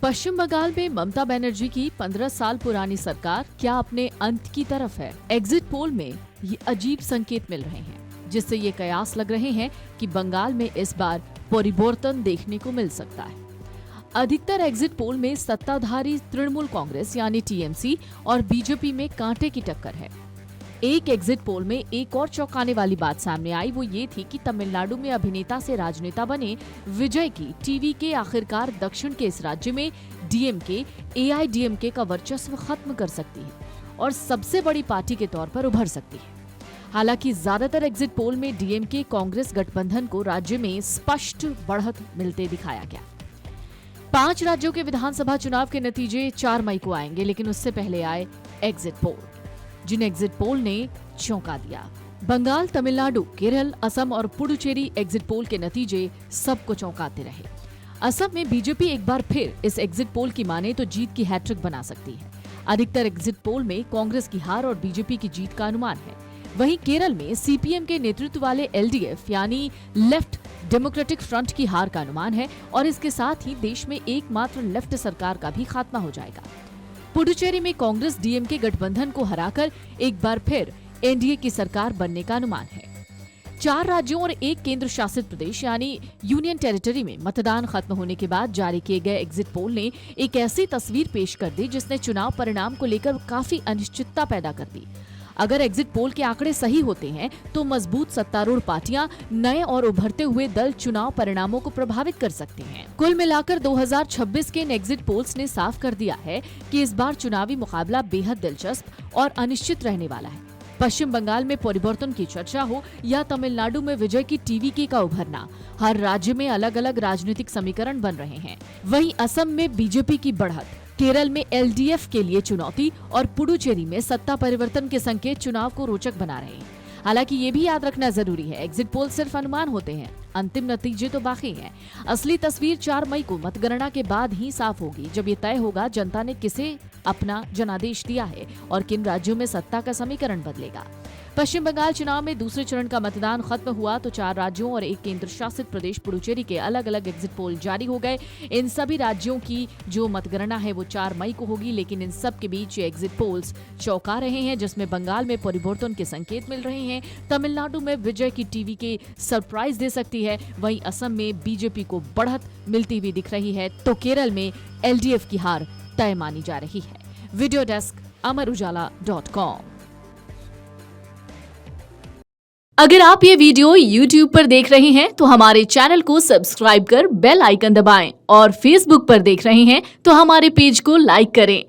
पश्चिम बंगाल में ममता बनर्जी की 15 साल पुरानी सरकार क्या अपने अंत की तरफ है? एग्जिट पोल में ये अजीब संकेत मिल रहे हैं, जिससे ये कयास लग रहे हैं कि बंगाल में इस बार परिवर्तन देखने को मिल सकता है। अधिकतर एग्जिट पोल में सत्ताधारी तृणमूल कांग्रेस यानी टीएमसी और बीजेपी में कांटे की टक्कर है। एक एग्जिट पोल में एक और चौंकाने वाली बात सामने आई, वो ये थी कि तमिलनाडु में अभिनेता से राजनेता बने विजय की टीवी के आखिरकार दक्षिण के इस राज्य में डीएमके एआईडीएमके का वर्चस्व खत्म कर सकती है और सबसे बड़ी पार्टी के तौर पर उभर सकती है। हालांकि ज्यादातर एग्जिट पोल में डीएमके कांग्रेस गठबंधन को राज्य में स्पष्ट बढ़त मिलते दिखाया गया। 5 राज्यों के विधानसभा चुनाव के नतीजे 4 मई को आएंगे, लेकिन उससे पहले आए एग्जिट पोल, जिन एग्जिट पोल ने चौंका दिया। बंगाल, तमिलनाडु, केरल, असम और पुडुचेरी एग्जिट पोल के नतीजे सबको चौंकाते रहे। असम में बीजेपी एक बार फिर इस एग्जिट पोल की माने तो जीत की हैट्रिक बना सकती है। अधिकतर एग्जिट पोल में कांग्रेस की हार और बीजेपी की जीत का अनुमान है। वहीं केरल में सीपीएम के नेतृत्व वाले एलडीएफ यानी लेफ्ट डेमोक्रेटिक फ्रंट की हार का अनुमान है और इसके साथ ही देश में एकमात्र लेफ्ट सरकार का भी खात्मा हो जाएगा। पुडुचेरी में कांग्रेस डीएमके गठबंधन को हराकर एक बार फिर एनडीए की सरकार बनने का अनुमान है। 4 राज्यों और 1 केंद्र शासित प्रदेश यानी यूनियन टेरिटरी में मतदान खत्म होने के बाद जारी किए गए एग्जिट पोल ने एक ऐसी तस्वीर पेश कर दी जिसने चुनाव परिणाम को लेकर काफी अनिश्चितता पैदा कर दी। अगर एग्जिट पोल के आंकड़े सही होते हैं तो मजबूत सत्तारूढ़ पार्टियां, नए और उभरते हुए दल चुनाव परिणामों को प्रभावित कर सकते हैं। कुल मिलाकर 2026 के इन एग्जिट पोल्स ने साफ कर दिया है कि इस बार चुनावी मुकाबला बेहद दिलचस्प और अनिश्चित रहने वाला है। पश्चिम बंगाल में परिवर्तन की चर्चा हो या तमिलनाडु में विजय की टीवीके का उभरना, हर राज्य में अलग अलग राजनीतिक समीकरण बन रहे हैं। वहीं असम में बीजेपी की बढ़त, केरल में एलडीएफ के लिए चुनौती और पुडुचेरी में सत्ता परिवर्तन के संकेत चुनाव को रोचक बना रहे हैं। हालांकि ये भी याद रखना जरूरी है, एग्जिट पोल सिर्फ अनुमान होते हैं, अंतिम नतीजे तो बाकी हैं। असली तस्वीर 4 मई को मतगणना के बाद ही साफ होगी, जब ये तय होगा जनता ने किसे अपना जनादेश दिया है और किन राज्यों में सत्ता का समीकरण बदलेगा। पश्चिम बंगाल चुनाव में दूसरे चरण का मतदान खत्म हुआ तो 4 राज्यों और 1 केंद्र शासित प्रदेश पुडुचेरी के अलग अलग एग्जिट पोल जारी हो गए। इन सभी राज्यों की जो मतगणना है वो 4 मई को होगी, लेकिन इन सब के बीच ये एग्जिट पोल्स चौंका रहे हैं, जिसमें बंगाल में परिवर्तन के संकेत मिल रहे हैं, तमिलनाडु में विजय की टीवीके सरप्राइज दे सकती है, वहीं असम में बीजेपी को बढ़त मिलती हुई दिख रही है, तो केरल में एलडीएफ की हार तय मानी जा रही है। Video desk amarujala.com। अगर आप ये वीडियो YouTube पर देख रहे हैं तो हमारे चैनल को सब्सक्राइब कर बेल आइकन दबाएं और Facebook पर देख रहे हैं तो हमारे पेज को लाइक करें।